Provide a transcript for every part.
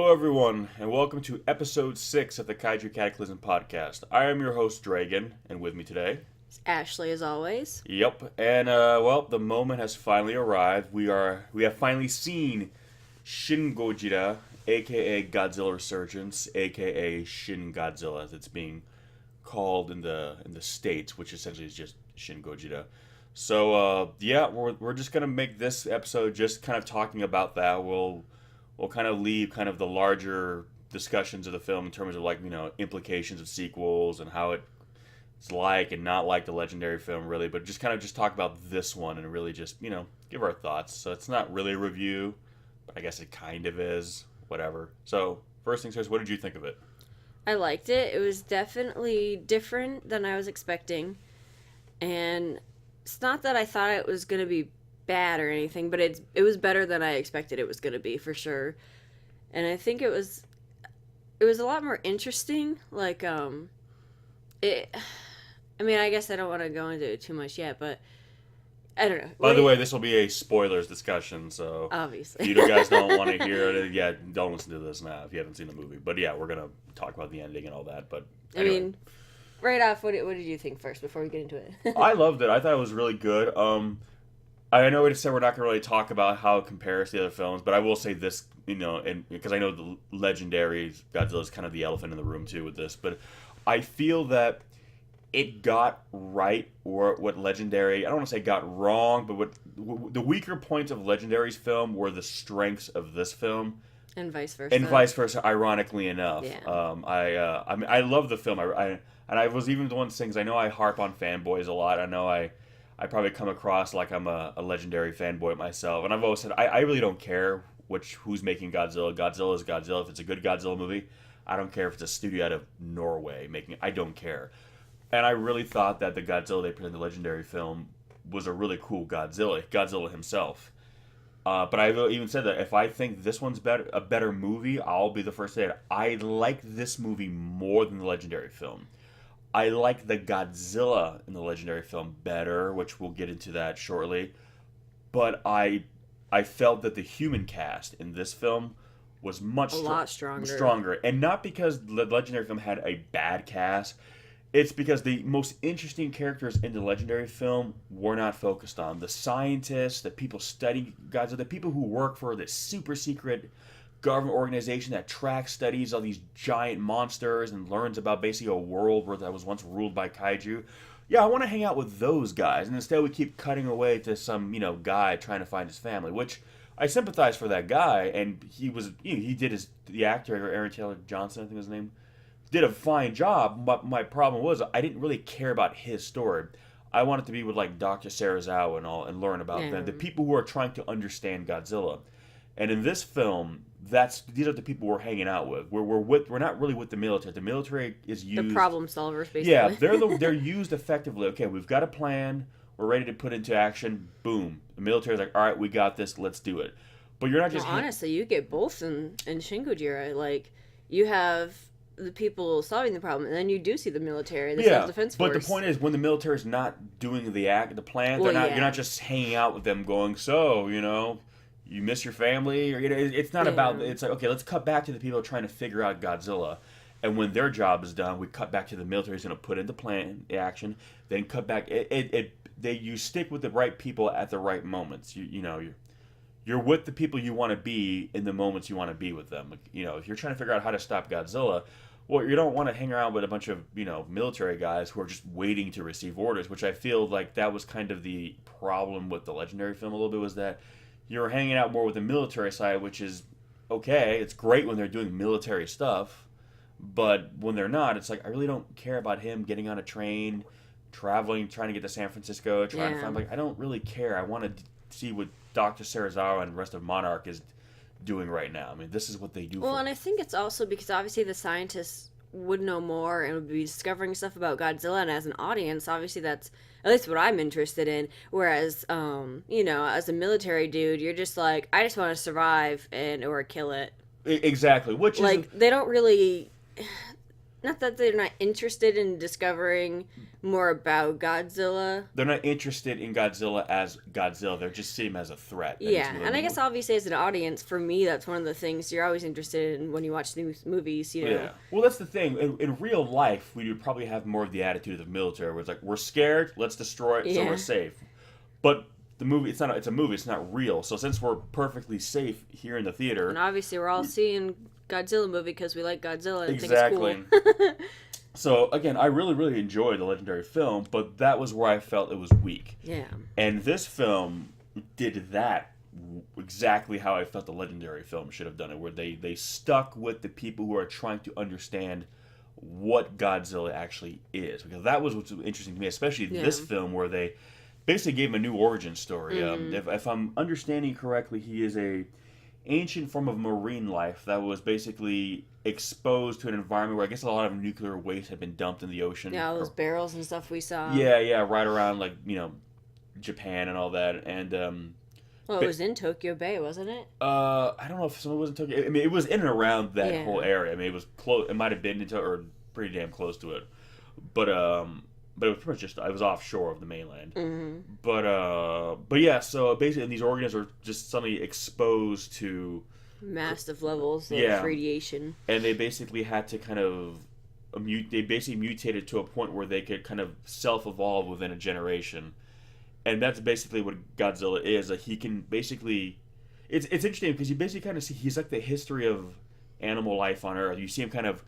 Hello, everyone, and welcome to episode 6 of the KAIJU CATACLYSM podcast. I am your host, DREAGEN, and with me today... It's Ashley, as always. Yep, and, the moment has finally arrived. We have finally seen Shin Gojira, a.k.a. Godzilla Resurgence, a.k.a. Shin Godzilla, as it's being called in the States, which essentially is just Shin Gojira. So, we're just going to make this episode just kind of talking about that. We'll kind of leave kind of the larger discussions of the film in terms of implications of sequels and how it's like and not like the legendary film really, but just talk about this one and really just, give our thoughts. So it's not really a review, but I guess it kind of is, whatever. So first things first, what did you think of it? I liked it. It was definitely different than I was expecting. And it's not that I thought it was going to be bad or anything, but it was better than I expected it was going to be, for sure. And I think it was a lot more interesting. I guess I don't want to go into it too much yet, but I don't know. By the way, this will be a spoilers discussion, so obviously, if you guys don't want to hear it, don't listen to this now if you haven't seen the movie. But yeah, we're gonna talk about the ending and all that. But anyway. Right off, what did you think first before we get into it? I loved it. I thought it was really good. I know we just said we're not going to really talk about how it compares to the other films, but I will say this, and because I know the legendary Godzilla is kind of the elephant in the room too with this, but I feel that it got right or what legendary, I don't want to say got wrong, but what the weaker points of legendary's film were the strengths of this film. And vice versa. Ironically enough. Yeah. I love the film. I was even the one saying, because I know I harp on fanboys a lot. I know I probably come across like I'm a legendary fanboy myself. And I've always said, I really don't care who's making Godzilla. Godzilla is Godzilla. If it's a good Godzilla movie, I don't care if it's a studio out of Norway making it. I don't care. And I really thought that the Godzilla they presented in the legendary film was a really cool Godzilla himself. But I've even said that if I think this one's a better movie, I'll be the first to say it. I like this movie more than the legendary film. I like the Godzilla in the legendary film better, which we'll get into that shortly. But I felt that the human cast in this film was much a lot stronger. Stronger, and not because the legendary film had a bad cast. It's because the most interesting characters in the legendary film were not focused on. The scientists, the people studying Godzilla, the people who work for this super secret government organization that tracks, studies all these giant monsters and learns about basically a world that was once ruled by kaiju. Yeah, I want to hang out with those guys. And instead we keep cutting away to some, guy trying to find his family, which I sympathize for that guy. And he did the actor, Aaron Taylor Johnson, I think his name, did a fine job. But my problem was I didn't really care about his story. I wanted to be with like Dr. Serizawa and learn about them, the people who are trying to understand Godzilla. And in this film, these are the people we're hanging out with. We're not really with the military. The military is used, the problem solvers, basically. Yeah, they're used effectively. Okay, we've got a plan. We're ready to put into action. Boom. The military's like, all right, we got this. Let's do it. But you're not just honestly, you get both in Shin Gojira. Like, you have the people solving the problem, and then you do see the military, the self-defense force. But the point is, when the military is not doing the plan, you're not just hanging out with them, going, you miss your family, or it's not about. It's like, okay, let's cut back to the people trying to figure out Godzilla, and when their job is done, we cut back to the military is going to put into action. Then cut back. You stick with the right people at the right moments. You're with the people you want to be in the moments you want to be with them. If you're trying to figure out how to stop Godzilla, well, you don't want to hang around with a bunch of military guys who are just waiting to receive orders. Which I feel like that was kind of the problem with the legendary film a little bit, was that you're hanging out more with the military side, which is okay. It's great when they're doing military stuff, but when they're not, it's like, I really don't care about him getting on a train, traveling, trying to get to San Francisco, trying to find, I don't really care. I want to see what Dr. Serizawa and the rest of Monarch is doing right now. I mean, this is what they do. Well, and I think it's also because obviously the scientists would know more and would be discovering stuff about Godzilla, and as an audience, obviously that's at least what I'm interested in. Whereas, as a military dude, you're just like, I just want to survive or kill it. Exactly. Which is they don't really. not that they're not interested in discovering more about Godzilla. They're not interested in Godzilla as Godzilla. They're just seeing him as a threat. Yeah, and I guess obviously as an audience, for me, that's one of the things you're always interested in when you watch these movies, you know. Yeah. Well, that's the thing. In real life, we would probably have more of the attitude of the military, where it's like, we're scared, let's destroy it, so we're safe. But the movie, it's a movie, it's not real. So since we're perfectly safe here in the theater... And obviously we're all seeing Godzilla movie because we like Godzilla and think it's cool. So, again, I really, really enjoyed the legendary film, but that was where I felt it was weak. Yeah. And this film did that exactly how I felt the legendary film should have done it, where they stuck with the people who are trying to understand what Godzilla actually is. Because that was what's interesting to me, especially this film, where they basically gave him a new origin story. If I'm understanding correctly, he is a ancient form of marine life that was basically exposed to an environment where I guess a lot of nuclear waste had been dumped in the ocean. Yeah, all those barrels and stuff we saw. Yeah, right around, like, you know, Japan and all that. And well, it was in Tokyo Bay, wasn't it? I don't know if someone was in Tokyo. I mean, it was in and around that whole area. I mean, it was close. It might have been into, or pretty damn close to it. But it was pretty much just, it was offshore of the mainland. Mm-hmm. But yeah, so basically these organisms were just suddenly exposed to massive levels of radiation. And they basically had to kind of, they basically mutated to a point where they could kind of self-evolve within a generation. And that's basically what Godzilla is. Like, he can basically, it's interesting because you basically kind of see, he's like the history of animal life on Earth. You see him kind of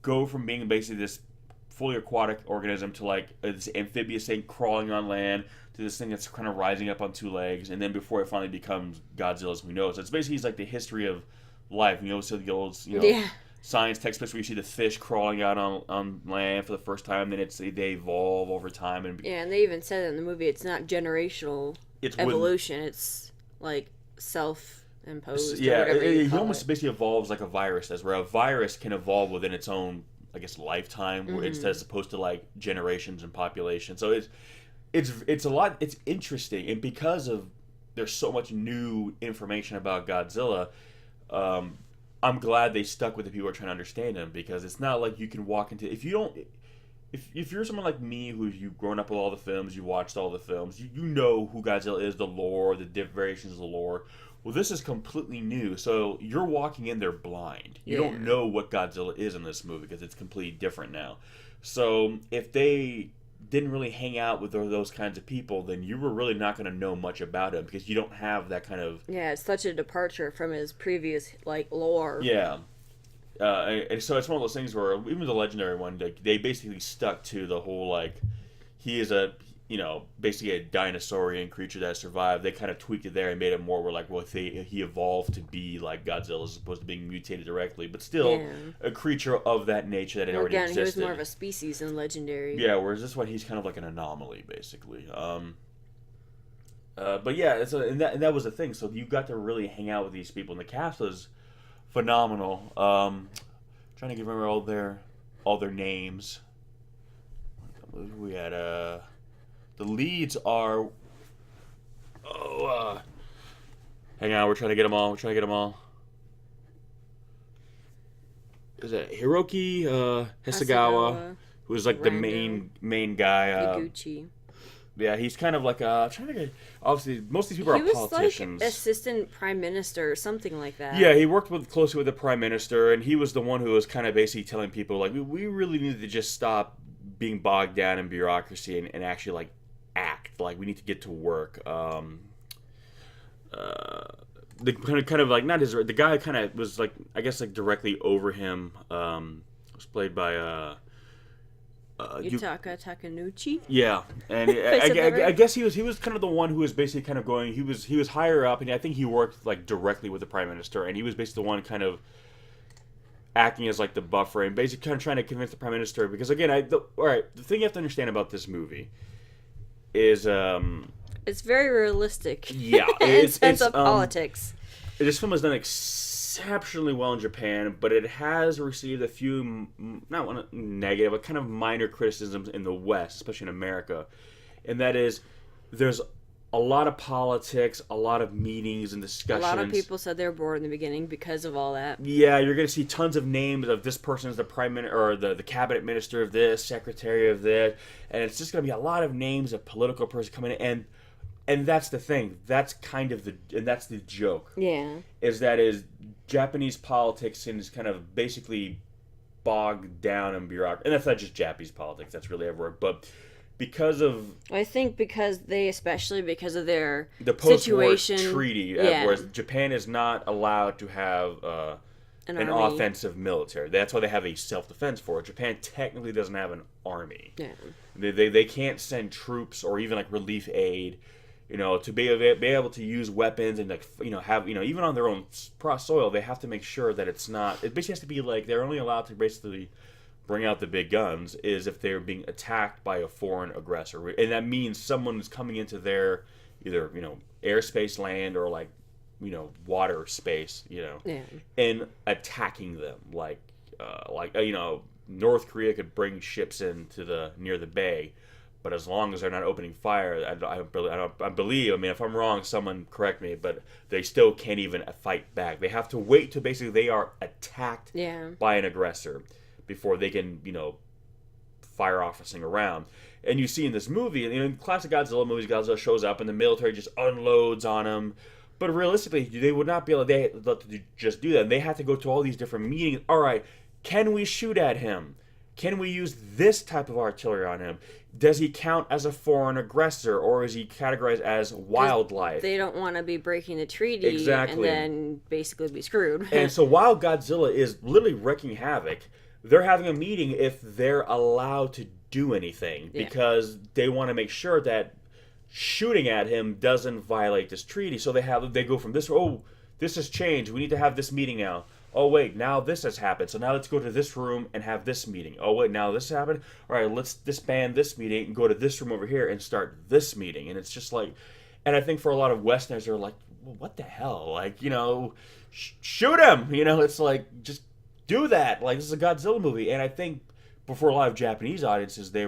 go from being basically this fully aquatic organism to like this amphibious thing crawling on land to this thing that's kind of rising up on two legs, and then before it finally becomes Godzilla as we know it. So it's basically, he's like the history of life. You know, so the old, science textbooks where you see the fish crawling out on land for the first time, then they evolve over time. And they even said in the movie it's not generational evolution, it's like self-imposed. Yeah, it almost basically evolves like a virus does, where a virus can evolve within its own, I guess, lifetime, instead as opposed to like generations and population. So it's a lot. It's interesting, and because of there's so much new information about Godzilla, I'm glad they stuck with the people who are trying to understand him, because it's not like you can walk into, if you're someone like me you've grown up with all the films, you watched all the films, you know who Godzilla is, the lore, the different variations of the lore. Well, this is completely new, so you're walking in there blind. You don't know what Godzilla is in this movie because it's completely different now. So if they didn't really hang out with those kinds of people, then you were really not going to know much about him because you don't have that kind of... Yeah, it's such a departure from his previous, like, lore. Yeah. And so it's one of those things where, even the legendary one, they basically stuck to the whole, like, he is basically a dinosaurian creature that survived. They kind of tweaked it there and made it more where, like, well, he evolved to be like Godzilla as opposed to being mutated directly, but still a creature of that nature that had already existed. He was more of a species in legendary. Yeah, whereas this one, he's kind of like an anomaly, basically. But yeah, and that was the thing. So you got to really hang out with these people, and the cast was phenomenal. Trying to remember all their names. We had the leads are... hang on, we're trying to get them all. Is it Hiroki Hasegawa, who's like the main guy. Higuchi. Yeah, he's kind of like obviously, most of these people are politicians. He was like assistant prime minister or something like that. Yeah, he worked closely with the prime minister, and he was the one who was kind of basically telling people, like, we really need to just stop being bogged down in bureaucracy and actually, like, act. Like, we need to get to work. The kind of like, not his, the guy kind of was like, I guess, like, directly over him, was played by Yutaka Takenuchi. Yeah, and I guess he was kind of the one who was basically kind of going. He was higher up, and I think he worked like directly with the prime minister, and he was basically the one kind of acting as like the buffer and basically kind of trying to convince the prime minister. Because again, the thing you have to understand about this movie is it's very realistic. Yeah, in sense of politics. This film has done exceptionally well in Japan, but it has received a few, not one negative, but kind of minor criticisms in the West, especially in America. And that is, there's a lot of politics, a lot of meetings and discussions. A lot of people said they were bored in the beginning because of all that. Yeah, you're going to see tons of names of this person is the prime minister or the cabinet minister of this, secretary of this, and it's just going to be a lot of names of political person coming in, and that's the thing. That's kind of that's the joke. Yeah. Is Japanese politics is kind of basically bogged down in bureaucracy, and that's not just Japanese politics. That's really everywhere, but. Because of... I think especially because of their the post-war situation. treaty, whereas Japan is not allowed to have an offensive military. That's why they have a self-defense force. Japan technically doesn't have an army. Yeah. They can't send troops or even like relief aid, to be able to use weapons and have even on their own soil, they have to make sure that it's not. It basically has to be like they're only allowed to basically bring out the big guns is if they're being attacked by a foreign aggressor, and that means someone is coming into their either airspace, land, or water space, and attacking them like North Korea could bring ships into near the bay, but as long as they're not opening fire, I believe. I mean, if I'm wrong, someone correct me, but they still can't even fight back. They have to wait till basically they are attacked by an aggressor before they can, fire off a thing around. And you see in this movie, in classic Godzilla movies, Godzilla shows up and the military just unloads on him. But realistically, they would not be able to just do that. They have to go to all these different meetings. All right, can we shoot at him? Can we use this type of artillery on him? Does he count as a foreign aggressor, or is he categorized as wildlife? They don't want to be breaking the treaty exactly. And then basically be screwed. And so while Godzilla is literally wreaking havoc, they're having a meeting if they're allowed to do anything, because they want to make sure that shooting at him doesn't violate this treaty. So they go from this, this has changed, we need to have this meeting now. Oh wait, now this has happened, so now let's go to this room and have this meeting. Oh wait, now this happened, all right, let's disband this meeting and go to this room over here and start this meeting. And it's just like, and I think for a lot of Westerners, they're like, well, what the hell, shoot him, it's like, just do that, like, this is a Godzilla movie. And I think before a lot of Japanese audiences, I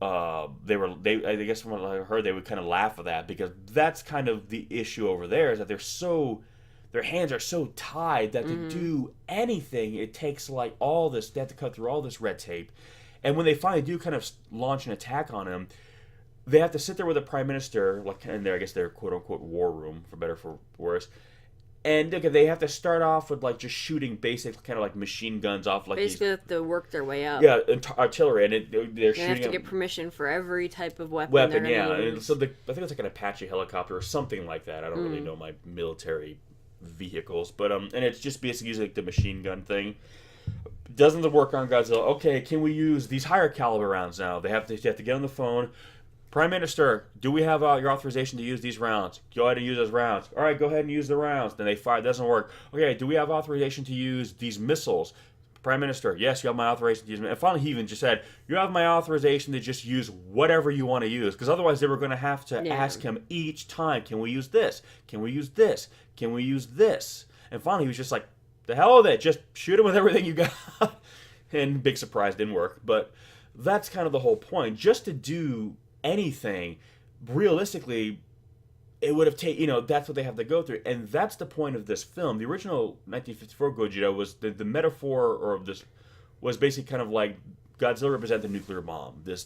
guess from what I heard, they would kind of laugh at that, because that's kind of the issue over there, is that their hands are so tied that to do anything, it takes they have to cut through all this red tape. And when they finally do kind of launch an attack on him, they have to sit there with the prime minister, in their quote unquote war room, for better or for worse. And they have to start off with just shooting basic kind of machine guns off basically they have to work their way up. Yeah, artillery, and they're shooting. They have to get permission for every type of weapon. Yeah, and so I think it's an Apache helicopter or something like that. I don't really know my military vehicles, but and it's just basically using the machine gun thing. Doesn't work on Godzilla. Okay, can we use these higher caliber rounds now? They have to get on the phone. Prime Minister, do we have your authorization to use these rounds? Go ahead and use those rounds. All right, go ahead and use the rounds. Then they fire. It doesn't work. Okay, do we have authorization to use these missiles? Prime Minister, yes, you have my authorization to use them. And finally, he even just said, you have my authorization to just use whatever you want to use. Because otherwise, they were going to have to ask him each time, can we use this? Can we use this? Can we use this? And finally, he was just like, the hell with it. Just shoot him with everything you got. And big surprise, didn't work. But that's kind of the whole point. Just to do anything, realistically, it would have taken, that's what they have to go through. And that's the point of this film. The original 1954 Gojira was the metaphor, or this was basically kind of like Godzilla represent the nuclear bomb. This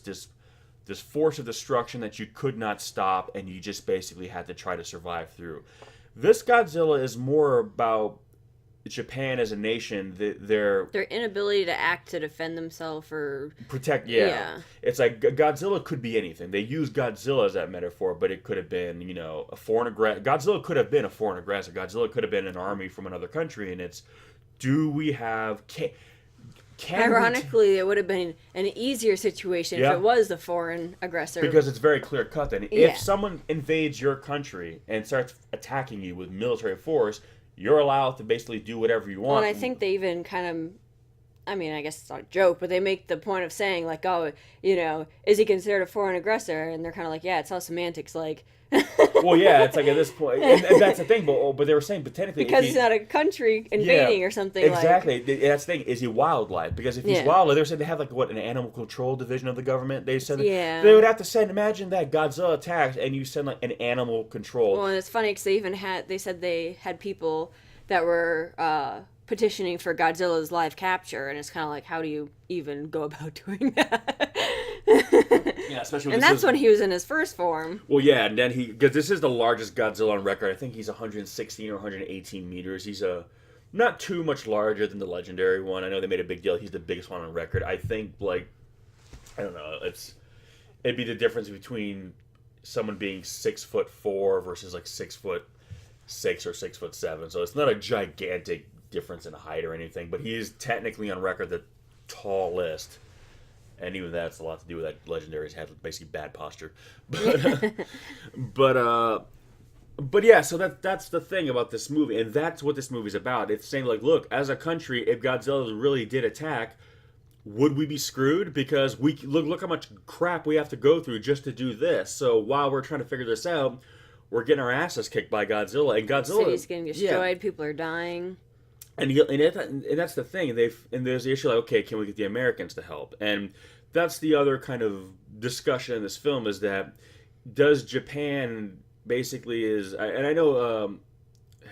force of destruction that you could not stop, and you just basically had to try to survive through. This Godzilla is more about Japan as a nation, their inability to act to defend themselves or protect. Yeah, it's like Godzilla could be anything. They use Godzilla as that metaphor, but it could have been a foreign aggressor. Godzilla could have been a foreign aggressor. Godzilla could have been an army from another country. And it's, do we have? Ironically, it would have been an easier situation if it was the foreign aggressor, because it's very clear cut. Then if someone invades your country and starts attacking you with military force, you're allowed to basically do whatever you want. Well, and I think they even kind I mean, I guess it's not a joke, but they make the point of saying, like, oh, is he considered a foreign aggressor? And they're kind of like, yeah, it's all semantics, like. Well, yeah, it's like at this point, and that's the thing, but they were saying, but technically... Because he's not a country invading or something, exactly. That's the thing, is he wildlife? Because if he's wildlife, they were saying they have, like, an animal control division of the government. They said they would have to send, imagine that, Godzilla attacks, and you send, like, an animal control. Well, and it's funny, because they said they had people that were petitioning for Godzilla's live capture, and it's kind of like, how do you even go about doing that? Yeah, especially and that's when he was in his first form. Well, yeah, and then because this is the largest Godzilla on record. I think he's 116 or 118 meters. He's not too much larger than the legendary one. I know they made a big deal. He's the biggest one on record. I think, like, I don't know. It'd be the difference between someone being 6'4" versus like 6'6" or 6'7". So it's not a gigantic difference in height or anything. But he is technically on record the tallest. And even that's a lot to do with that. Legendaries have basically bad posture, but yeah. So that's the thing about this movie, and that's what this movie's about. It's saying, like, look, as a country, if Godzilla really did attack, would we be screwed? Because we look how much crap we have to go through just to do this. So while we're trying to figure this out, we're getting our asses kicked by Godzilla, and Godzilla cities getting destroyed, people are dying. And that's the thing. And there's the issue, like, okay, can we get the Americans to help? And that's the other kind of discussion in this film, is that does Japan basically and I know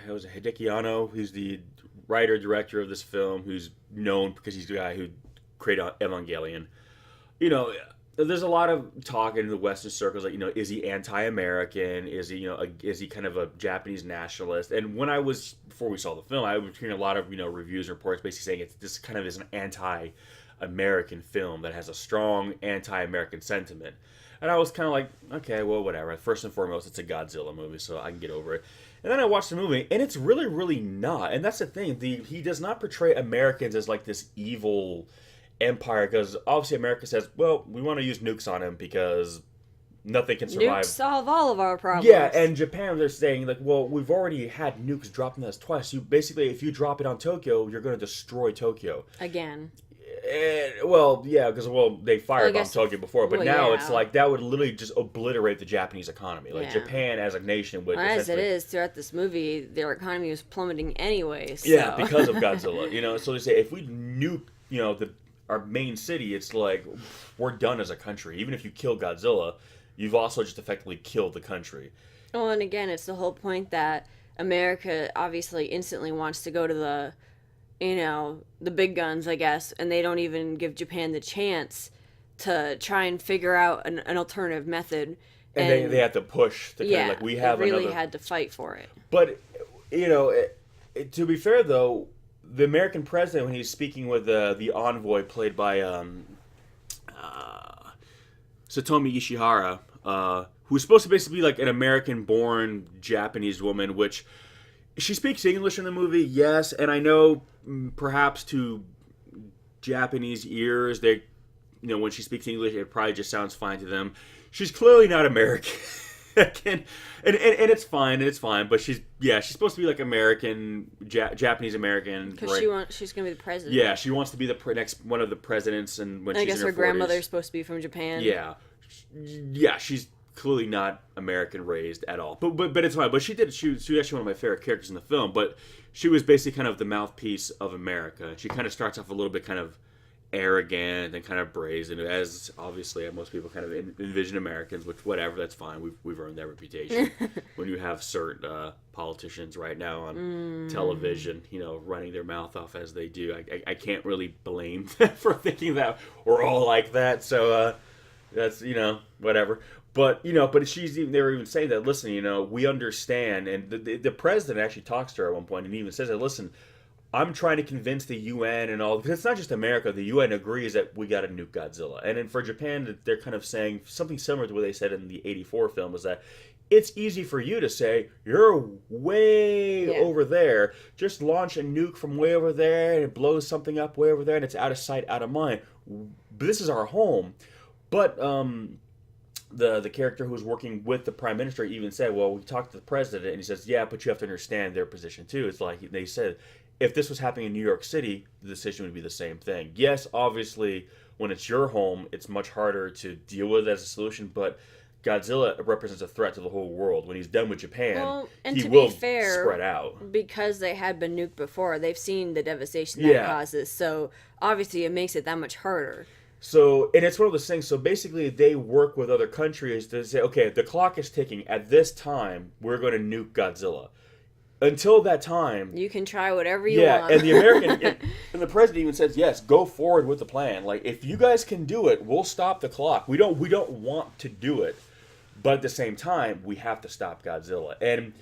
it was Hideki Anno, who's the writer director of this film, who's known because he's the guy who created Evangelion. There's a lot of talk in the Western circles, like, is he anti-American? Is he, is he kind of a Japanese nationalist? And before we saw the film, I was hearing a lot of, reviews and reports basically saying this kind of is an anti-American film that has a strong anti-American sentiment. And I was kind of like, okay, well, whatever. First and foremost, it's a Godzilla movie, so I can get over it. And then I watched the movie, and it's really, really not. And that's the thing. He does not portray Americans as like this evil empire, because obviously America says, well, we want to use nukes on him because nothing can survive. Nukes solve all of our problems. Yeah, and Japan, they're saying, like, well, we've already had nukes dropped on us twice. Basically, if you drop it on Tokyo, you're going to destroy Tokyo. Again. Well, yeah, because, they firebombed Tokyo before, but now it's like that would literally just obliterate the Japanese economy. Like, Japan as a nation would... Well, as it is, throughout this movie, their economy was plummeting anyway, so... Yeah, because of Godzilla. So they say, if we nuke, our main city, it's like, we're done as a country. Even if you kill Godzilla, you've also just effectively killed the country. Well, and again, it's the whole point that America obviously instantly wants to go to the big guns, I guess, and they don't even give Japan the chance to try and figure out an alternative method. And they have to push to kind of, like, we have they really had to fight for it. But, to be fair, though, the American president, when he's speaking with the envoy played by Satomi Ishihara, who's supposed to basically be like an American-born Japanese woman, which she speaks English in the movie, yes, and I know perhaps to Japanese ears, they, when she speaks English, it probably just sounds fine to them. She's clearly not American. and it's fine, but she's supposed to be like American, Japanese American. Because she's gonna be the president. Yeah, she wants to be the next one of the presidents, and when she's in her 40s. I guess her grandmother's supposed to be from Japan. Yeah, she's clearly not American raised at all. But it's fine. But she was actually one of my favorite characters in the film. But she was basically kind of the mouthpiece of America. She kind of starts off a little bit kind of arrogant and kind of brazen, as obviously most people kind of envision Americans, which whatever, that's fine. We've earned that reputation. When you have certain politicians right now on television, running their mouth off as they do, I can't really blame them for thinking that we're all like that. So that's whatever. But they were even saying that, listen, we understand, and the president actually talks to her at one point and even says that, listen, I'm trying to convince the UN and all, because it's not just America. The UN agrees that we got to nuke Godzilla. And then for Japan, they're kind of saying something similar to what they said in the 84 film, was that it's easy for you to say, you're way over there. Just launch a nuke from way over there, and it blows something up way over there, and it's out of sight, out of mind. But this is our home. But the character who was working with the prime minister even said, well, we talked to the president, and he says, yeah, but you have to understand their position too. It's like they said, if this was happening in New York City, the decision would be the same thing. Yes, obviously, when it's your home, it's much harder to deal with as a solution, but Godzilla represents a threat to the whole world. When he's done with Japan, he will spread out. Because they had been nuked before, they've seen the devastation that it causes, so obviously it makes it that much harder. So, and it's one of those things, so basically they work with other countries to say, okay, the clock is ticking. At this time, we're going to nuke Godzilla. Until that time... You can try whatever you want. And the American... and the president even says, yes, go forward with the plan. Like, if you guys can do it, we'll stop the clock. We don't want to do it. But at the same time, we have to stop Godzilla. And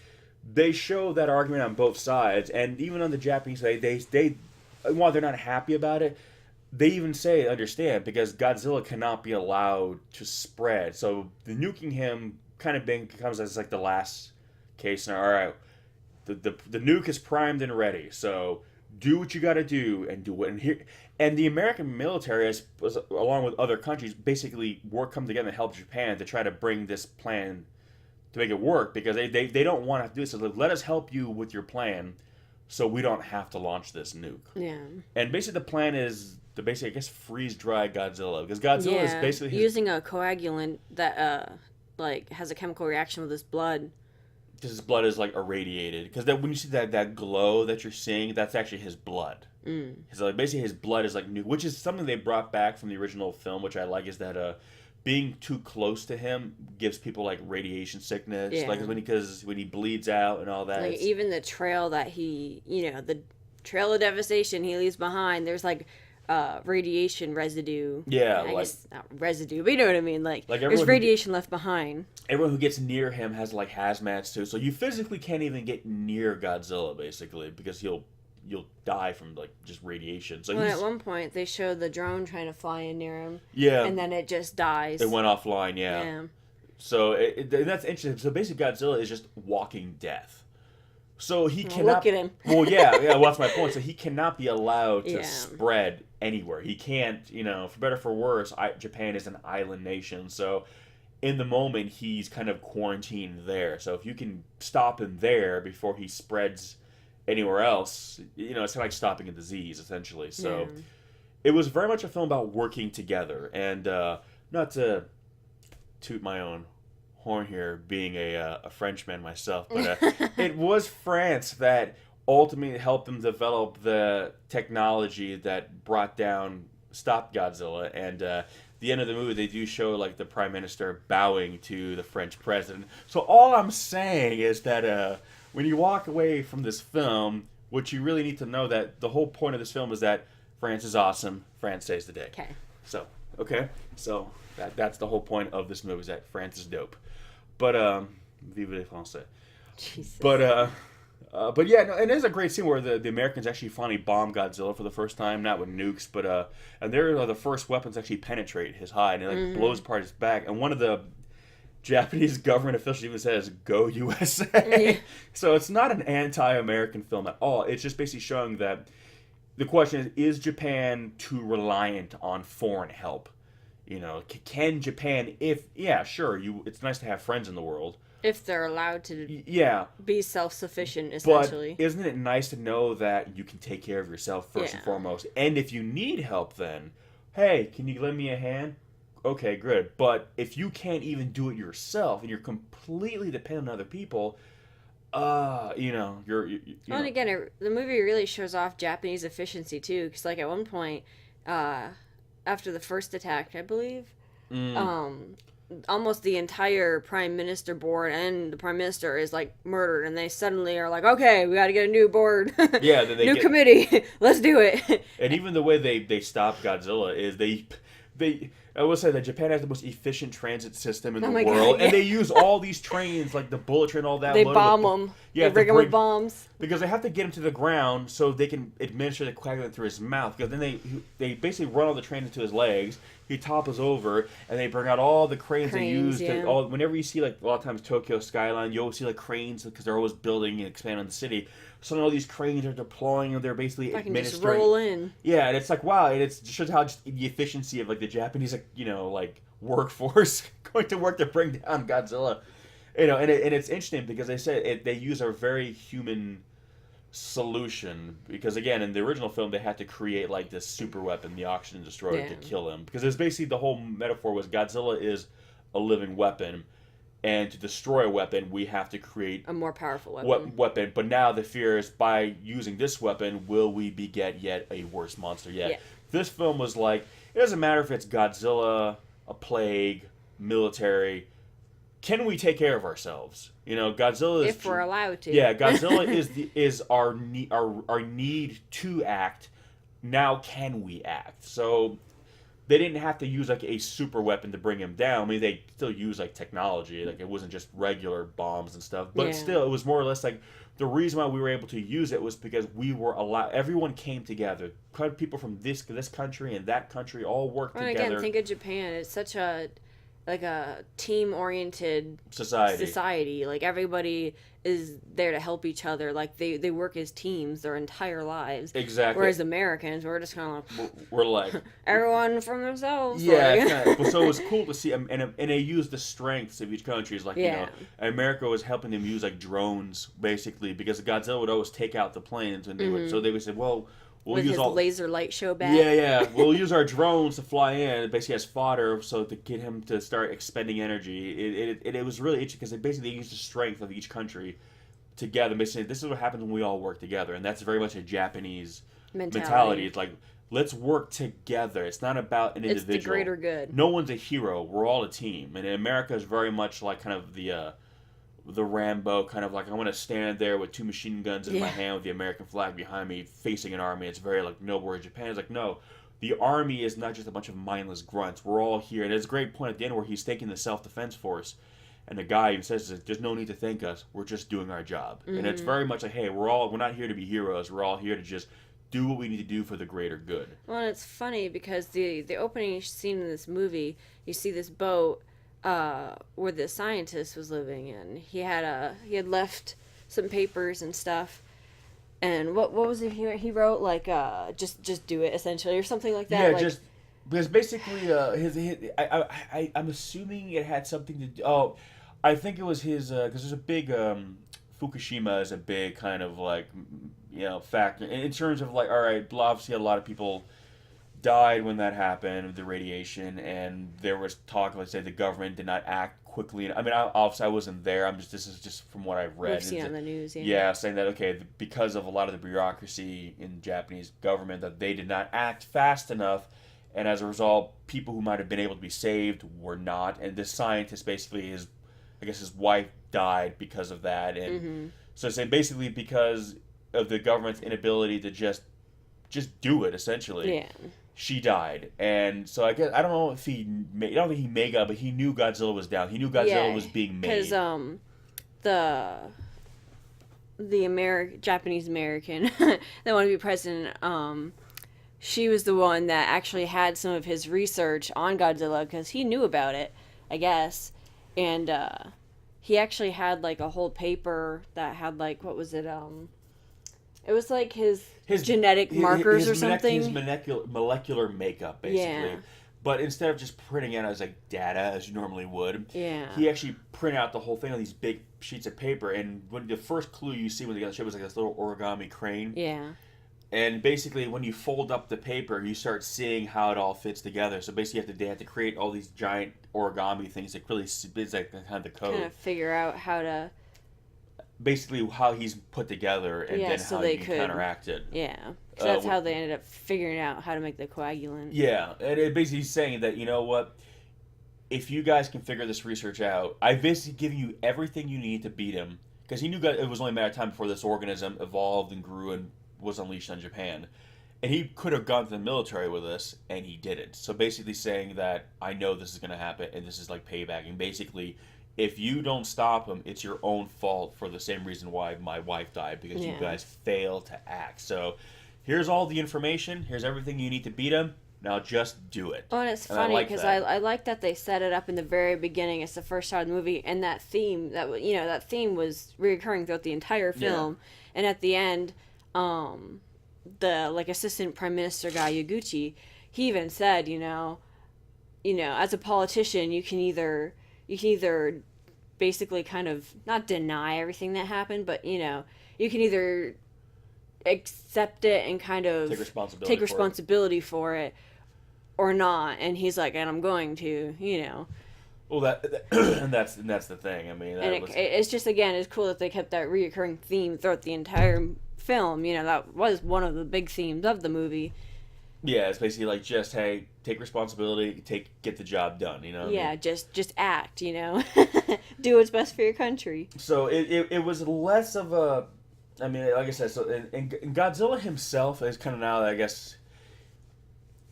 they show that argument on both sides. And even on the Japanese side, they while they're not happy about it, they even say, understand, because Godzilla cannot be allowed to spread. So the nuking him kind of becomes as like the last case. Now, all right, the nuke is primed and ready. So do what you got to do and do it. And the American military, along with other countries, basically come together and help Japan to try to bring this plan to make it work, because they don't want to do this. So let us help you with your plan so we don't have to launch this nuke. Yeah. And basically the plan is to basically, I guess, freeze-dry Godzilla. Because Godzilla is basically... using a coagulant that has a chemical reaction with his blood. Because his blood is, like, irradiated. Because when you see that glow that you're seeing, that's actually his blood. Basically his blood is, like, new. Which is something they brought back from the original film, which I like, is that being too close to him gives people, like, radiation sickness. Yeah. Like, because when he bleeds out and all that. Like, even the trail that the trail of devastation he leaves behind, there's, like... radiation residue. Yeah, I guess not residue, but you know what I mean. Like there's radiation left behind. Everyone who gets near him has like hazmats too, so you physically can't even get near Godzilla basically, because you'll die from like just radiation. So at one point they showed the drone trying to fly in near him. Yeah, and then it just dies. It went offline. Yeah. So that's interesting. So basically, Godzilla is just walking death. So he cannot... Look at him. Well, well, that's my point. So he cannot be allowed to spread anywhere. He can't, for better or for worse, Japan is an island nation. So in the moment, he's kind of quarantined there. So if you can stop him there before he spreads anywhere else, it's kind of like stopping a disease, essentially. So it was very much a film about working together. And not to toot my own horn here, being a Frenchman myself, but it was France that ultimately helped them develop the technology that stopped Godzilla. And the end of the movie, they do show like the Prime Minister bowing to the French president. So all I'm saying is that when you walk away from this film, what you really need to know, that the whole point of this film is that France is awesome, France saves the day. Okay. So that's the whole point of this movie, is that France is dope. But vive les Français. Jesus. But yeah, no, and there's a great scene where the Americans actually finally bomb Godzilla for the first time, not with nukes, but and they're the first weapons to actually penetrate his hide, and it blows apart his back. And one of the Japanese government officials even says, "Go USA." Yeah. So it's not an anti-American film at all. It's just basically showing that the question is Japan too reliant on foreign help? Can Japan, it's nice to have friends in the world. If they're allowed to be self-sufficient, essentially. But isn't it nice to know that you can take care of yourself first and foremost? And if you need help then, hey, can you lend me a hand? Okay, good. But if you can't even do it yourself and you're completely dependent on other people, you're and again, the movie really shows off Japanese efficiency too, because like at one point, after the first attack, I believe, almost the entire Prime Minister board and the Prime Minister is like murdered, and they suddenly are like, okay, we got to get a new board, new committee, let's do it. And even the way they stop Godzilla is they I will say that Japan has the most efficient transit system in the world, and they use all these trains, like the bullet train, all that. They bomb them. Yeah, they bring them with bombs. Because they have to get him to the ground so they can administer the coagulant through his mouth. Because then they basically run all the trains into his legs. He topples over, and they bring out all the cranes they use. Whenever you see, like, a lot of times Tokyo skyline, you always see, like, cranes because they're always building and expanding the city. So all these cranes are deploying, and they're basically administering. Just roll in. Yeah, and it's like, wow, and it shows how just the efficiency of, like, the Japanese, workforce going to work to bring down Godzilla. And it's interesting because they said they use a very human solution, because again, in the original film they had to create like this super weapon, the oxygen destroyer, to kill him, because it's basically the whole metaphor was Godzilla is a living weapon, and to destroy a weapon we have to create a more powerful weapon. But now the fear is, by using this weapon, will we beget yet a worse monster yet? Yeah. This film was like, it doesn't matter if it's Godzilla, a plague, military, can we take care of ourselves? You know, Godzilla is, if we're allowed to. Yeah, Godzilla is our need to act. Now can we act? So they didn't have to use like a super weapon to bring him down. I mean, they still use like technology, like it wasn't just regular bombs and stuff. But still, it was more or less like the reason why we were able to use it was because we were allowed. Everyone came together. People from this country and that country all worked together. Again, think of Japan. It's such a team-oriented society. Like, everybody is there to help each other. Like, they work as teams their entire lives. Exactly. Whereas Americans, we're just kind of like... We're like... everyone from themselves. Yeah. Like. So it was cool to see. And they used the strengths of each country. It's like, you know, America was helping them use, like, drones, basically, because Godzilla would always take out the planes. And they would, so they would say, well... We'll with use his laser light show back. Yeah. We'll use our drones to fly in, basically as fodder, so to get him to start expending energy. It was really interesting because they used the strength of each country together. Basically, this is what happens when we all work together, and that's very much a Japanese mentality. It's like, let's work together. It's not about an individual. It's the greater good. No one's a hero. We're all a team. And in America is very much like kind of the Rambo, kind of like, I want to stand there with 2 machine guns in my hand with the American flag behind me facing an army. It's very like noble. Where Japan is like, no, the army is not just a bunch of mindless grunts. We're all here. And there's a great point at the end where he's thanking the self-defense force, and the guy even says, there's no need to thank us. We're just doing our job. And it's very much like, hey, we're not here to be heroes. We're all here to just do what we need to do for the greater good. Well, and it's funny because the opening scene in this movie, you see this boat where the scientist was living in. He had left some papers and stuff, and what was it he wrote, like just do it, essentially, or something like that. Yeah, like, just because basically I'm assuming it had something to do. Oh, I think it was his, because there's a big Fukushima is a big kind of like, you know, factor in terms of like, all right, obviously a lot of people died when that happened, the radiation, and there was talk, let's say, the government did not act quickly. I mean, obviously I wasn't there. This is just from what I've read. We've seen on the news, yeah, saying that, okay, because of a lot of the bureaucracy in the Japanese government, that they did not act fast enough, and as a result, people who might have been able to be saved were not. And this scientist, basically, his wife died because of that, and so say basically because of the government's inability to just do it, essentially. Yeah. She died, and so I guess I don't know if I don't think he made God, but he knew Godzilla was down. He knew Godzilla was being made. Because the Japanese American that wanted to be president, she was the one that actually had some of his research on Godzilla because he knew about it, I guess, and he actually had like a whole paper that had like, what was it? It was like his genetic markers or something. His molecular makeup, basically. Yeah. But instead of just printing it as like data, as you normally would, he actually printed out the whole thing on these big sheets of paper. And when the first clue you see when they got the ship was like this little origami crane. Yeah. And basically, when you fold up the paper, you start seeing how it all fits together. So basically, they have to create all these giant origami things that really is like kind of the code. Kind of figure out how to. Basically, how he's put together, and then how you can counteract it. Yeah, because that's how they ended up figuring out how to make the coagulant. Yeah, and it basically he's saying that, you know what, if you guys can figure this research out, I've basically given you everything you need to beat him, because he knew it was only a matter of time before this organism evolved and grew and was unleashed on Japan. And he could have gone to the military with us, and he didn't. So basically saying that, I know this is going to happen, and this is like payback, and basically, if you don't stop him, it's your own fault for the same reason why my wife died, because you guys failed to act. So here's all the information. Here's everything you need to beat him. Now just do it. Oh, and it's funny because I like that they set it up in the very beginning. It's the first shot of the movie, and that theme that theme was recurring throughout the entire film. Yeah. And at the end, the like assistant prime minister guy Yaguchi, he even said, you know, as a politician, you can either basically kind of not deny everything that happened, but you can either accept it and kind of take responsibility for it or not. And he's like, and I'm going to, you know. Well, and that's the thing. I mean, it's just, again, it's cool that they kept that reoccurring theme throughout the entire film. You know, that was one of the big themes of the movie. Yeah, it's basically like, just, hey, take responsibility, get the job done, you know? Yeah, just act, you know? Do what's best for your country. So it was less of a, I mean, like I said, so and Godzilla himself is kind of now, I guess,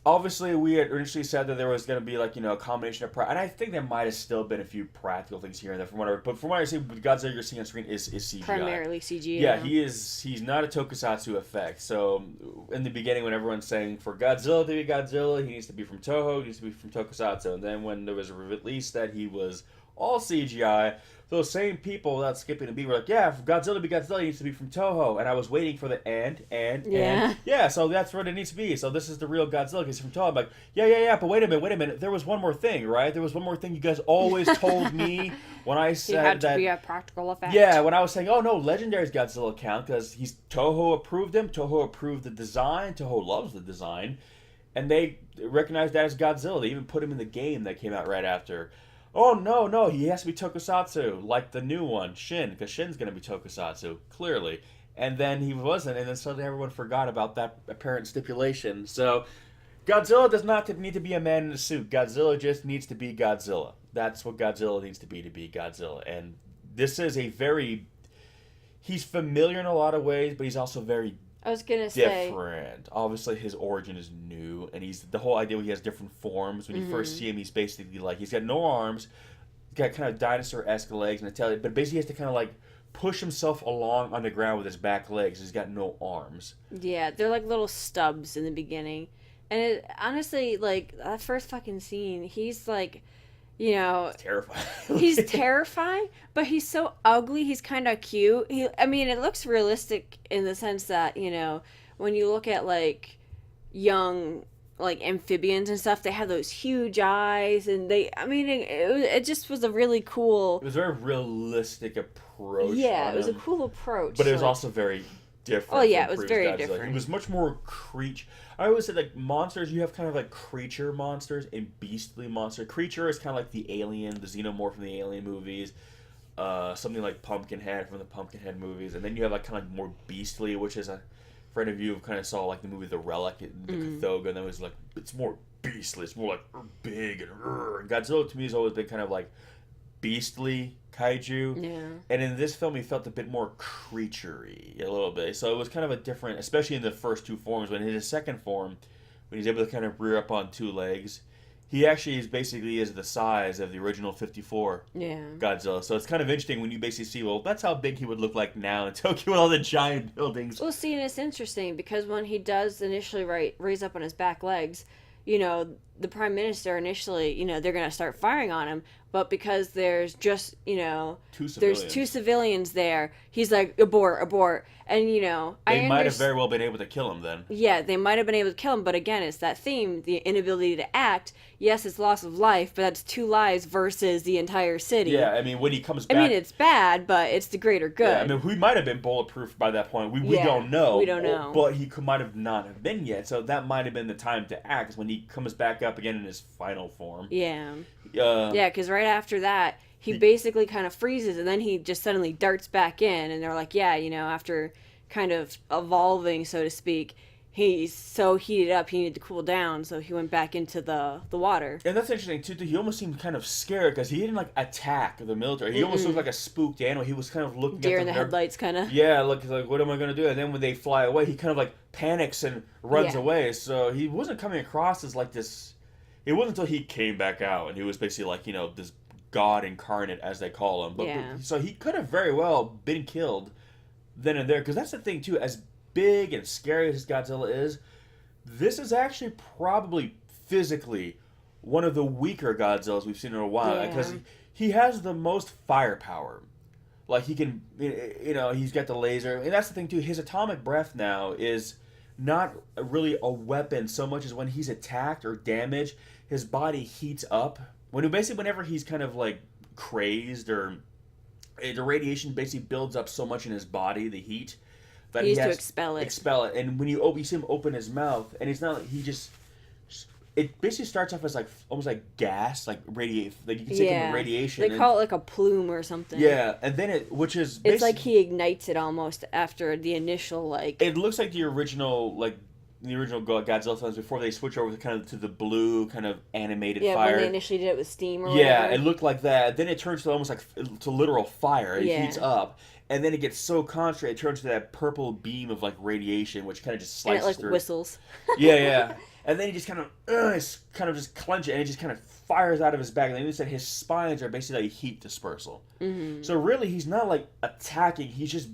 obviously we had initially said that there was going to be, like, you know, a combination of, and I think there might have still been a few practical things here and there but from what I see, Godzilla you're seeing on screen is CGI. Primarily CGI. Yeah, he's not a tokusatsu effect. So in the beginning, when everyone's saying for Godzilla to be Godzilla, he needs to be from Toho, he needs to be from tokusatsu. And then when there was a release that he was all CGI, those same people without skipping a beat were like, yeah, for Godzilla to be Godzilla, he needs to be from Toho. And I was waiting for the and. Yeah, so that's what it needs to be. So this is the real Godzilla because he's from Toho. I'm like, yeah, but wait a minute. There was one more thing, right? There was one more thing you guys always told me when I said that. He had to be a practical effect. Yeah, when I was saying, oh no, Legendary's Godzilla count because Toho approved him. Toho approved the design. Toho loves the design. And they recognized that as Godzilla. They even put him in the game that came out right after. Oh, no, he has to be tokusatsu, like the new one, Shin, because Shin's going to be tokusatsu, clearly. And then he wasn't, and then suddenly everyone forgot about that apparent stipulation. So, Godzilla does not need to be a man in a suit. Godzilla just needs to be Godzilla. That's what Godzilla needs to be Godzilla. And this is he's familiar in a lot of ways, but he's also very I was gonna say different. Obviously, his origin is new, and the whole idea he has different forms. When you first see him, he's basically like he's got no arms, he's got kind of dinosaur-esque legs and a tail, but basically he has to kind of like push himself along on the ground with his back legs. He's got no arms. Yeah, they're like little stubs in the beginning, and honestly, like that first fucking scene, he's like, you know, it's terrifying. He's terrifying, but he's so ugly. He's kind of cute. I mean, it looks realistic in the sense that, you know, when you look at like young like amphibians and stuff, they have those huge eyes, and it just was a really cool. It was a very realistic approach. Yeah, it was a cool approach, but it was also very different. Oh yeah, it was very different. It was much more creature. I always say, like, monsters, you have kind of like creature monsters and beastly monster. Creature is kind of like the alien, the xenomorph from the Alien movies, something like Pumpkinhead from the Pumpkinhead movies, and then you have like kind of like more beastly, which is a friend of you kind of saw like the movie The Relic, the Cthulhu, and that was like it's more beastly, it's more like big and Godzilla to me has always been kind of like beastly kaiju. Yeah. And in this film, he felt a bit more creature-y, a little bit. So it was kind of a different, especially in the first two forms. When in his second form, when he's able to kind of rear up on two legs, he actually is the size of the original 54 Godzilla. So it's kind of interesting when you basically see, well, that's how big he would look like now in Tokyo with all the giant buildings. Well, see, and it's interesting because when he does initially raise up on his back legs, you know, the prime minister initially, you know, they're going to start firing on him. But because there's just, you know, there's two civilians there, he's like, abort. And, you know, they might have very well been able to kill him then. Yeah, they might have been able to kill him. But again, it's that theme, the inability to act. Yes, it's loss of life, but that's 2 lives versus the entire city. Yeah, I mean, when he comes back. I mean, it's bad, but it's the greater good. Yeah, I mean, we might have been bulletproof by that point. We don't know. We don't know. But he might have not have been yet. So that might have been the time to act, is when he comes back up again in his final form. Yeah. Yeah, because right after that, he basically kind of freezes, and then he just suddenly darts back in, and they're like, yeah, you know, after kind of evolving, so to speak, he's so heated up, he needed to cool down, so he went back into the water. And that's interesting, too. He almost seemed kind of scared, because he didn't, like, attack the military. He almost looked like a spooked animal. He was kind of looking deer at in the headlights, kind of. Yeah, like, what am I going to do? And then when they fly away, he kind of, like, panics and runs away. So he wasn't coming across as, like, this... It wasn't until he came back out, and he was basically like, you know, this god incarnate, as they call him. But so he could have very well been killed then and there, because that's the thing, too. As big and scary as Godzilla is, this is actually probably physically one of the weaker Godzillas we've seen in a while, because he has the most firepower. Like, he can, you know, he's got the laser, and that's the thing, too. His atomic breath now is not really a weapon so much as when he's attacked or damaged, his body heats up. Whenever he's kind of like crazed, or the radiation basically builds up so much in his body, the heat, that he has to expel it. Expel it, and when you see him open his mouth, and it's not like he just. It basically starts off as like almost like gas, like radiate. Like you can see it from radiation. They call it like a plume or something. Yeah, and then it's like he ignites it almost after the initial like. It looks like the original Godzilla films before they switch over to the blue kind of animated fire. Yeah, when they initially did it with steam or whatever. It looked like that. Then it turns to almost like to literal fire. It heats up. And then it gets so concentrated, it turns to that purple beam of like radiation, which kind of just slices and it through. Whistles. Yeah. And then he just kind of just clench it, and it just kind of fires out of his back. And then he said his spines are basically like heat dispersal. Mm-hmm. So really, he's not like attacking; he's just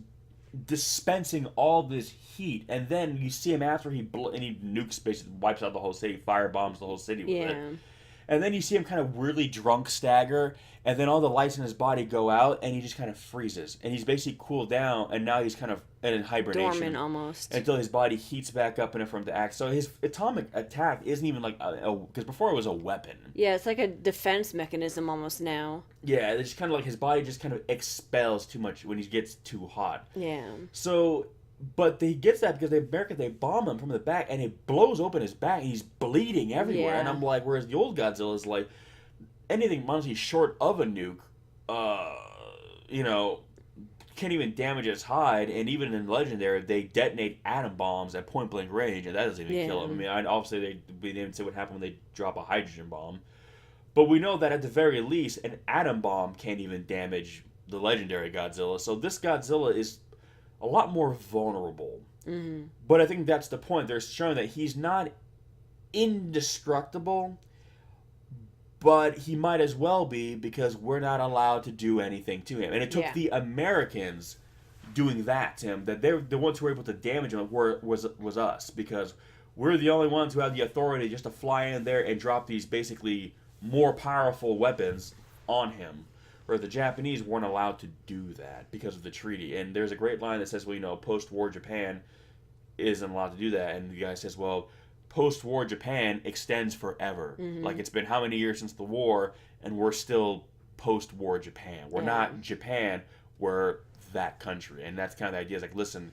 dispensing all this heat. And then you see him after he nukes, basically wipes out the whole city, firebombs the whole city with it. And then you see him kind of weirdly drunk stagger, and then all the lights in his body go out, and he just kind of freezes. And he's basically cooled down, and now he's kind of in hibernation. Dormant almost. Until his body heats back up enough for him to act. So his atomic attack isn't even like because before it was a weapon. Yeah, it's like a defense mechanism almost now. Yeah, it's kind of like his body just kind of expels too much when he gets too hot. Yeah. So... But he gets that because they bomb him from the back, and it blows open his back, and he's bleeding everywhere. Yeah. And I'm like, whereas the old Godzilla is like, anything honestly short of a nuke, can't even damage his hide. And even in Legendary, they detonate atom bombs at point blank range, and that doesn't even kill him. I mean, obviously they didn't say what happened when they drop a hydrogen bomb, but we know that at the very least, an atom bomb can't even damage the Legendary Godzilla. So this Godzilla is a lot more vulnerable. Mm-hmm. But I think that's the point. They're showing that he's not indestructible, but he might as well be because we're not allowed to do anything to him. And it took the Americans doing that to him, that they're the ones who were able to damage him was us, because we're the only ones who have the authority just to fly in there and drop these basically more powerful weapons on him. Where the Japanese weren't allowed to do that because of the treaty. And there's a great line that says, well, post-war Japan isn't allowed to do that. And the guy says, well, post-war Japan extends forever. Mm-hmm. Like, it's been how many years since the war, and we're still post-war Japan. We're not Japan, we're that country. And that's kind of the idea. It's like, listen,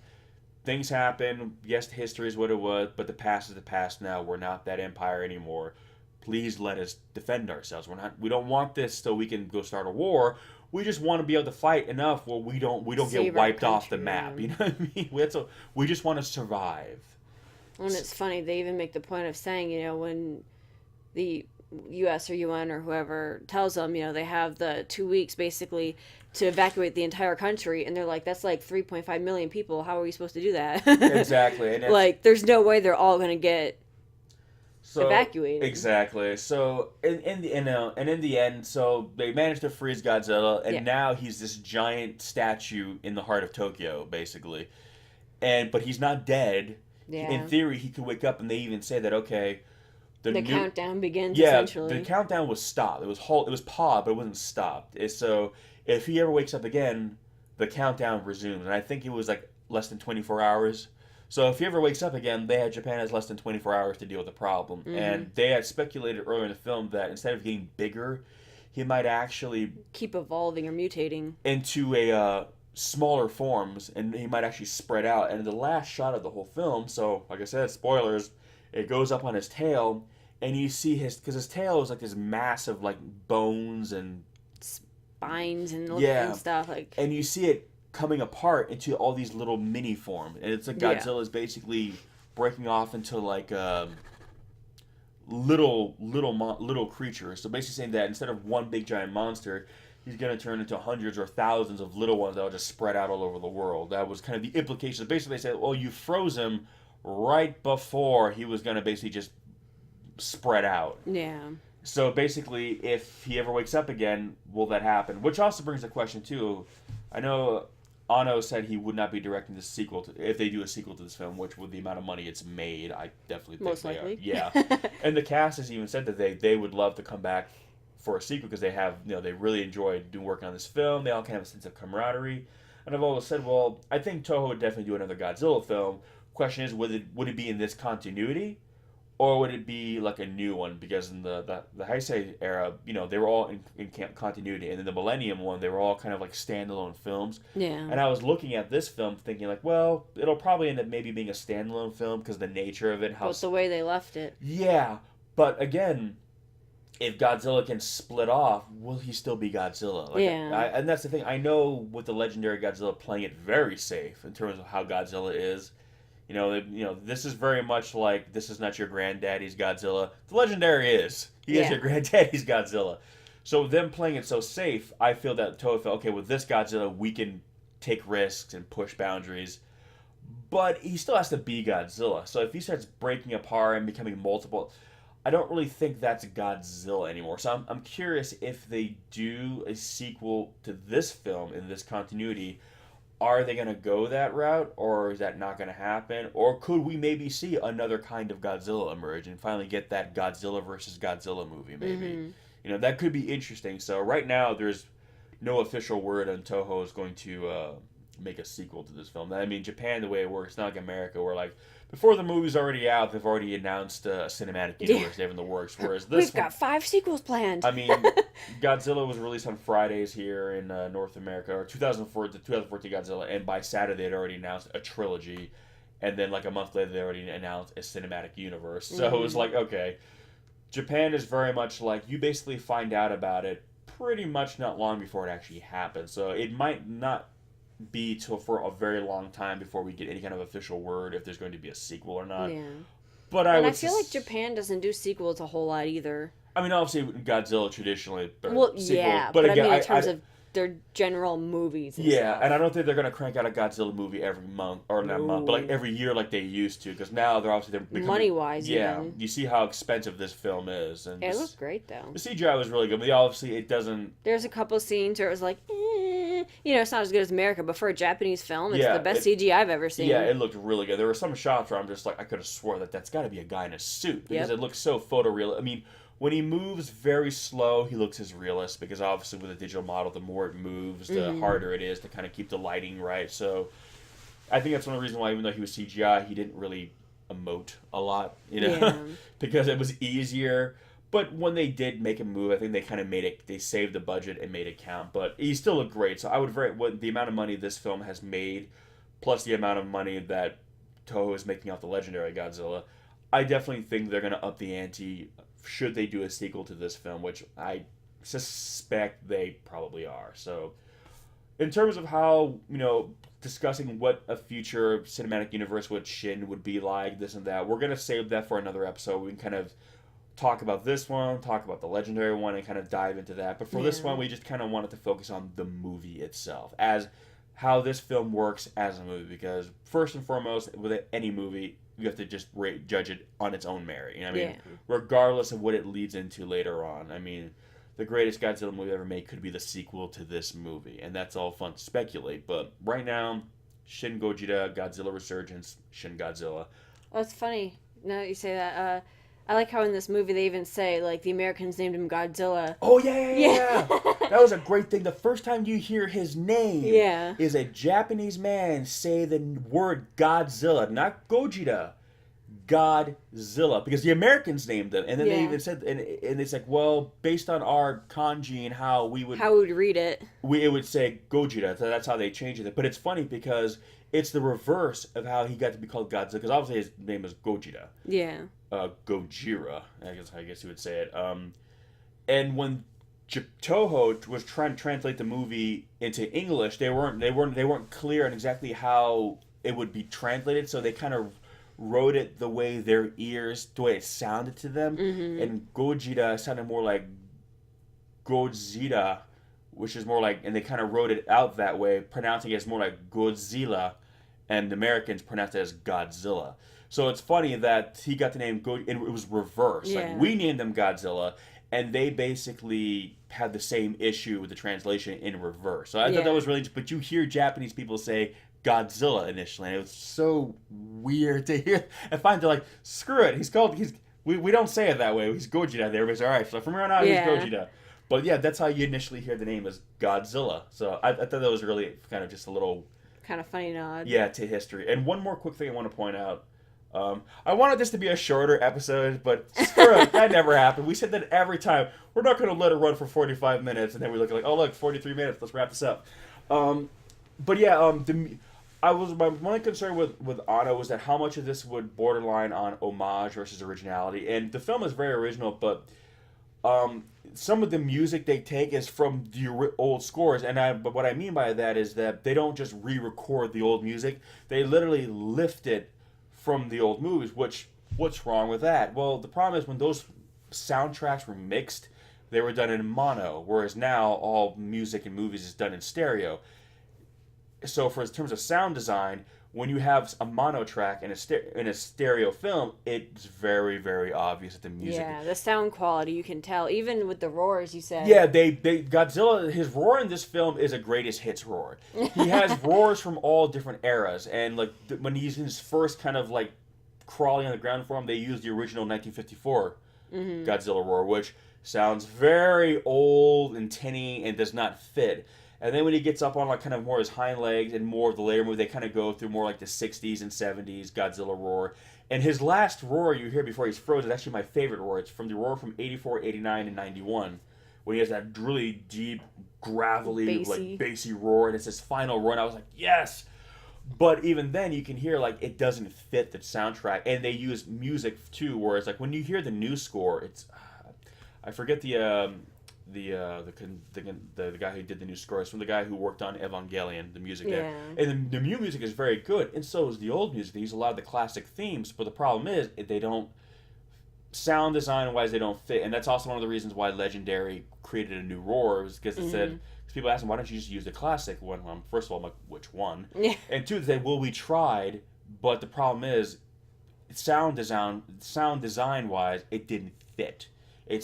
things happen. Yes, history is what it was, but the past is the past now. We're not that empire anymore. Please let us defend ourselves. We don't want this so we can go start a war. We just want to be able to fight enough where we don't get wiped off the map. You know what I mean? We just want to survive. And it's funny, they even make the point of saying, when the U.S. or UN or whoever tells them, they have the 2 weeks basically to evacuate the entire country, and they're like, that's like 3.5 million people. How are we supposed to do that? Exactly. And like, there's no way they're all going to get evacuated. Exactly. So in the end, so they managed to freeze Godzilla, and now he's this giant statue in the heart of Tokyo, basically. But he's not dead. Yeah. In theory, he could wake up, and they even say that the countdown begins. Essentially. The countdown was stopped. It was paused, but it wasn't stopped. So if he ever wakes up again, the countdown resumes, and I think it was like less than 24 hours. So if he ever wakes up again, Japan has less than 24 hours to deal with the problem. Mm-hmm. And they had speculated earlier in the film that instead of getting bigger, he might actually keep evolving or mutating into a smaller forms, and he might actually spread out. And the last shot of the whole film, so like I said, spoilers, it goes up on his tail, and you see because his tail is like this massive like bones and spines and stuff like. And you see it coming apart into all these little mini forms, and it's like Godzilla is basically breaking off into like little creatures. So basically saying that instead of one big giant monster, he's going to turn into hundreds or thousands of little ones that'll just spread out all over the world. That was kind of the implication. Basically, they said, well, you froze him right before he was going to basically just spread out. Yeah. So basically, if he ever wakes up again, will that happen? Which also brings the question too. I know Ono said he would not be directing the sequel if they do a sequel to this film, which with the amount of money it's made, I definitely think most they likely. are. Yeah. And the cast has even said that they would love to come back for a sequel because they have, they really enjoyed working on this film. They all kind of have a sense of camaraderie. And I've always said, well, I think Toho would definitely do another Godzilla film. Question is, would it be in this continuity, Or would it be like a new one? Because in the Heisei era, they were all in continuity. And in the Millennium one, they were all kind of like standalone films. Yeah. And I was looking at this film thinking like, well, it'll probably end up maybe being a standalone film because the nature of it. But the way they left it. Yeah. But again, if Godzilla can split off, will he still be Godzilla? Like, yeah. And that's the thing. I know with the legendary Godzilla playing it very safe in terms of how Godzilla is. This is very much like, this is not your granddaddy's Godzilla. The legendary is. He is your granddaddy's Godzilla. So them playing it so safe, I feel that Toho felt, okay, with this Godzilla, we can take risks and push boundaries. But he still has to be Godzilla. So if he starts breaking apart and becoming multiple, I don't really think that's Godzilla anymore. So I'm curious if they do a sequel to this film in this continuity. Are they going to go that route, or is that not going to happen? Or could we maybe see another kind of Godzilla emerge and finally get that Godzilla versus Godzilla movie, maybe? That could be interesting. So right now, there's no official word on Toho is going to make a sequel to this film. I mean, Japan, the way it works, not like America, where like, before the movie's already out, they've already announced a cinematic universe they have in the works. Whereas this We've got 5 sequels planned. I mean, Godzilla was released on Fridays here in North America, or 2014 Godzilla, and by Saturday they'd already announced a trilogy, and then like a month later they already announced a cinematic universe. So it was like, okay, Japan is very much like, you basically find out about it pretty much not long before it actually happens. So it might not be for a very long time before we get any kind of official word if there's going to be a sequel or not. Yeah. But I feel like Japan doesn't do sequels a whole lot either. I mean, obviously Godzilla traditionally. Yeah, but again, I mean in terms of their general movies. And stuff. And I don't think they're gonna crank out a Godzilla movie every month or not month, but like every year like they used to. Because now they're becoming, money wise. Yeah, you see how expensive this film is, and it looks great though. The CGI was really good, but obviously it doesn't. There's a couple scenes where it was like, it's not as good as America, but for a Japanese film, it's the best CGI I've ever seen. Yeah, it looked really good. There were some shots where I'm just like, I could have swore that's got to be a guy in a suit because it looks so photoreal. I mean, when he moves very slow, he looks as realist because obviously with a digital model, the more it moves, the harder it is to kind of keep the lighting right. So I think that's one of the reasons why, even though he was CGI, he didn't really emote a lot, because it was easier. But when they did make him move, I think they kind of they saved the budget and made it count. But he still looked great. So I would the amount of money this film has made, plus the amount of money that Toho is making off the legendary Godzilla, I definitely think they're going to up the ante should they do a sequel to this film, which I suspect they probably are. So in terms of how, discussing what a future cinematic universe with Shin would be like, this and that, we're going to save that for another episode. We can kind of talk about this one, talk about the legendary one, and kind of dive into that. But for this one, we just kind of wanted to focus on the movie itself, as how this film works as a movie. Because first and foremost, with any movie, you have to just judge it on its own merit. Regardless of what it leads into later on. I mean, the greatest Godzilla movie ever made could be the sequel to this movie, and that's all fun to speculate. But right now, Shin Gojira, Godzilla Resurgence, Shin Godzilla. Oh, it's funny. Now that you say that, I like how in this movie they even say, like, the Americans named him Godzilla. Oh, yeah. That was a great thing. The first time you hear his name is a Japanese man say the word Godzilla, not Gojira. Godzilla. Because the Americans named him. And then they even said, and it's like, well, based on our kanji and how we would read it. It would say Gojira. So that's how they changed it. But it's funny because it's the reverse of how he got to be called Godzilla. Because obviously his name is Gojira. Yeah. Gojira, I guess you would say it. And when Toho was trying to translate the movie into English, they weren't clear on exactly how it would be translated. So they kind of wrote it the way the way it sounded to them. And Gojira sounded more like Godzilla, which is more like, and they kind of wrote it out that way, pronouncing it as more like Godzilla, and the Americans pronounced it as Godzilla. So it's funny that he got the name and it was reversed. Yeah. Like, we named them Godzilla, and they basically had the same issue with the translation in reverse. So I thought that was really interesting. But you hear Japanese people say Godzilla initially, and it was so weird to hear. And finally they're like, screw it, we don't say it that way. He's Gojira. Everybody's all right. So from here on out, he's Gojira. But yeah, that's how you initially hear the name as Godzilla. So I thought that was really kind of just a little... kind of funny nod. Yeah, to history. And one more quick thing I want to point out. I wanted this to be a shorter episode, but screw it, that never happened. We said that every time. We're not going to let it run for 45 minutes, and then we look like, oh look, 43 minutes. Let's wrap this up. But yeah, my only concern with Anno was that how much of this would borderline on homage versus originality. And the film is very original, but some of the music they take is from the old scores. But what I mean by that is that they don't just re-record the old music. They literally lift it from the old movies, what's wrong with that? Well, the problem is when those soundtracks were mixed, they were done in mono, whereas now all music in movies is done in stereo. So in terms of sound design, when you have a mono track in a stereo film, it's very, very obvious that the music... Yeah, the sound quality, you can tell. Even with the roars, you said. Yeah, Godzilla, his roar in this film is a greatest hits roar. He has roars from all different eras. And like when he's in his first kind of like crawling on the ground form, they use the original 1954 Godzilla roar, which sounds very old and tinny and does not fit. And then when he gets up on like kind of more his hind legs and more of the later movie, they kind of go through more like the 60s and 70s Godzilla roar. And his last roar you hear before he's frozen is actually my favorite roar. It's from the roar from 84, 89, and 91. When he has that really deep, gravelly, bassy roar. And it's his final roar. And I was like, yes! But even then, you can hear like it doesn't fit the soundtrack. And they use music too, where it's like when you hear the new score, it's... I forget the guy who did the new score. It's from the guy who worked on Evangelion, the music there. And the new music is very good, and so is the old music. They use a lot of the classic themes, but the problem is they don't, sound design wise, they don't fit. And that's also one of the reasons why Legendary created a new roar, because it said, because people asked them, why don't you just use the classic one? Well, first of all, I'm like, which one? Yeah. And two, they said, well, we tried, but the problem is, sound design wise, it didn't fit. It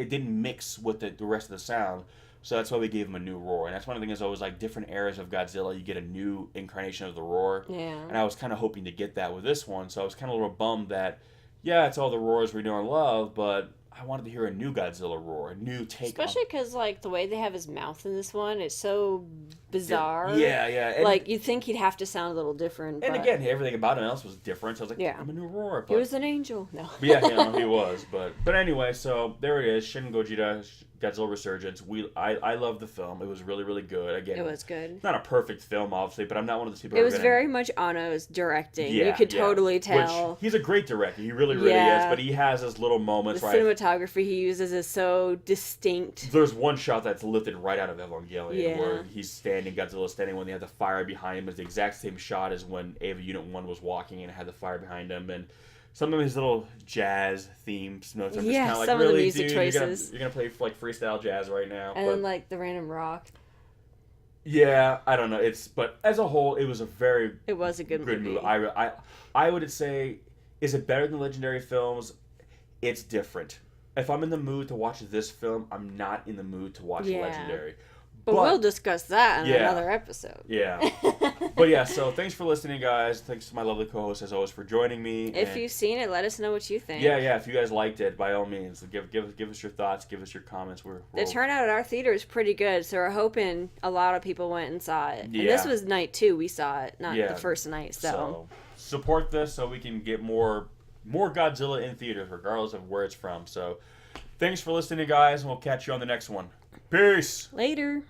didn't mix with the rest of the sound, so that's why we gave him a new roar. And that's one of the things, always like different eras of Godzilla, you get a new incarnation of the roar. Yeah. And I was kind of hoping to get that with this one, so I was kind of a little bummed that, yeah, it's all the roars we know and love, but I wanted to hear a new Godzilla roar, a new take. Especially because like the way they have his mouth in this one, it's so bizarre. Yeah. And like you'd think he'd have to sound a little different. And again, everything about him else was different. So I was like, I'm a new roar. But he was an angel. No. Yeah, he was. But anyway, so there it is. Shin Gojira, Godzilla Resurgence. I love the film. It was really, really good. Again, it was good. It's not a perfect film, obviously, but I'm not one of those people. It was very much Anno's directing. You could totally tell. He's a great director. He really, really is. But he has his little moments. The cinematography he uses is so distinct. There's one shot that's lifted right out of Evangelion, where Godzilla's standing when they had the fire behind him. It's the exact same shot as when Ava Unit 1 was walking and had the fire behind him. And some of his little jazz themes notes. I'm just kind of like, some really, of the music dude, choices. You're gonna play like freestyle jazz right now. And then like the random rock. Yeah, I don't know. But as a whole, it was a good movie. I would say, is it better than Legendary films? It's different. If I'm in the mood to watch this film, I'm not in the mood to watch Legendary. But we'll discuss that in another episode. Yeah. But yeah, so thanks for listening, guys. Thanks to my lovely co-host, as always, for joining me. If you've seen it, let us know what you think. Yeah. If you guys liked it, by all means, give us your thoughts, give us your comments. The turnout at our theater is pretty good, so we're hoping a lot of people went and saw it. Yeah. And this was night 2 we saw it, not the first night. So support this so we can get more Godzilla in theaters, regardless of where it's from. So thanks for listening, guys, and we'll catch you on the next one. Peace. Later.